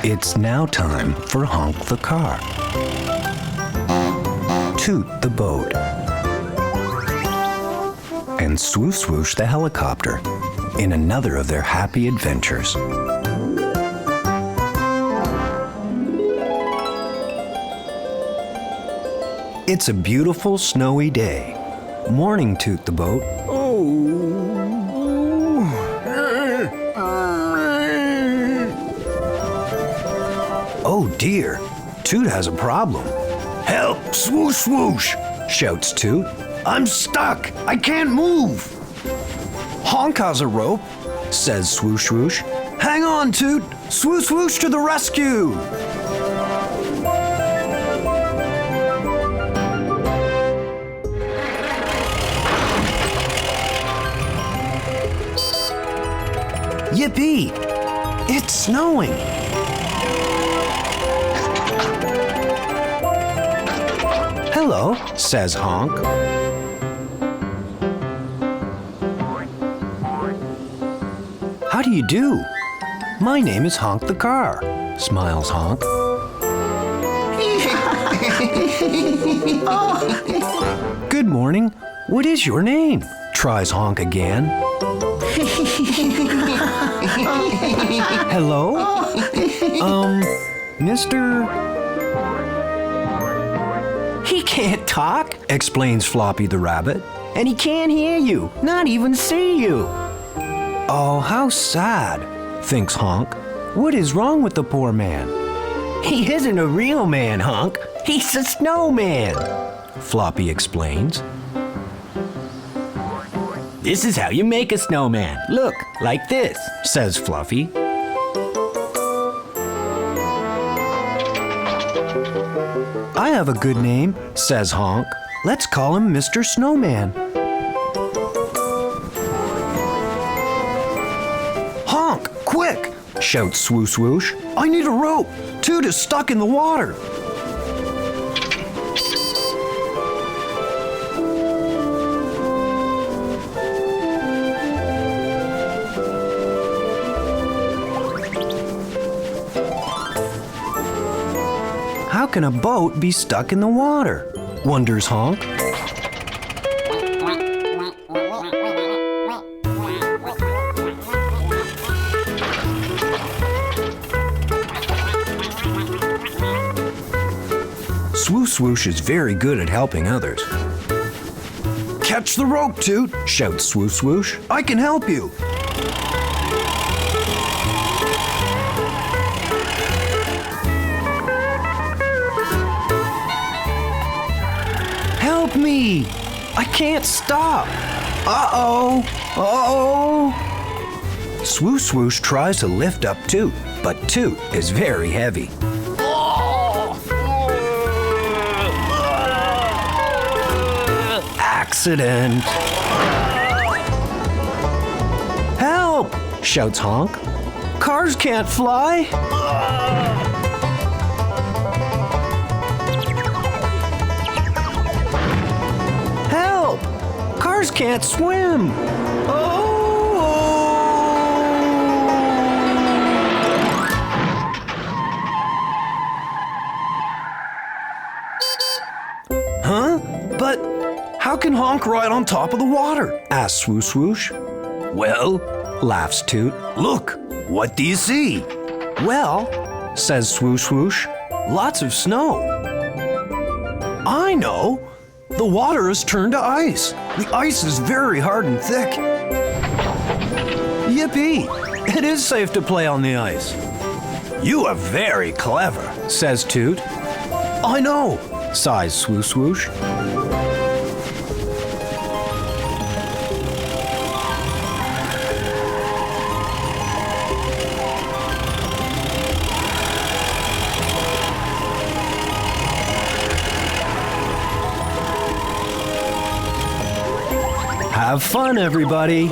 It's now time for Honk the car, Toot the boat, and Swo-Swoosh the helicopter in another of their happy adventures. It's a beautiful snowy day. Morning, Toot the boat. Oh dear, Toot has a problem. Help, Swoosh-Swoosh, shouts Toot. I'm stuck, I can't move. Honk has a rope, says Swoshoosh. Hang on, Toot, Swoosh-Swoosh to the rescue. Yippee, it's snowing. Hello, says Honk. How do you do? My name is Honk the car, smiles Honk. Good morning. What is your name? Tries Honk again. Hello? Mr. He can't talk, explains Floppy the rabbit. And he can't hear you, not even see you. Oh, how sad, thinks Honk. What is wrong with the poor man? He isn't a real man, Honk. He's a snowman, Floppy explains. This is how you make a snowman. Look, like this, says Fluffy. I have a good name, says Honk. Let's call him Mr. Snowman. Honk, quick, shouts Swoosh-Swoosh. I need a rope. Toot is stuck in the water. How can a boat be stuck in the water? Wonders Honk. Swoosh-Swoosh is very good at helping others. Catch the rope, Toot, shouts Swoosh-Swoosh. I can help you. Help me! I can't stop! Uh-oh! Uh-oh! Swoosh-Swoosh tries to lift up Toot, but Toot is very heavy. Accident! Help! Shouts Honk. Cars can't fly! Help! Cars can't swim! Oh! Huh? But how can Honk ride on top of the water? Asks Swoosh-Swoosh. Well, laughs Toot. Look, what do you see? Well, says Swoosh-Swoosh, lots of snow. I know. The water has turned to ice. The ice is very hard and thick. Yippee! It is safe to play on the ice. You are very clever, says Toot. I know, sighs Swoosh-Swoosh. Have fun, everybody!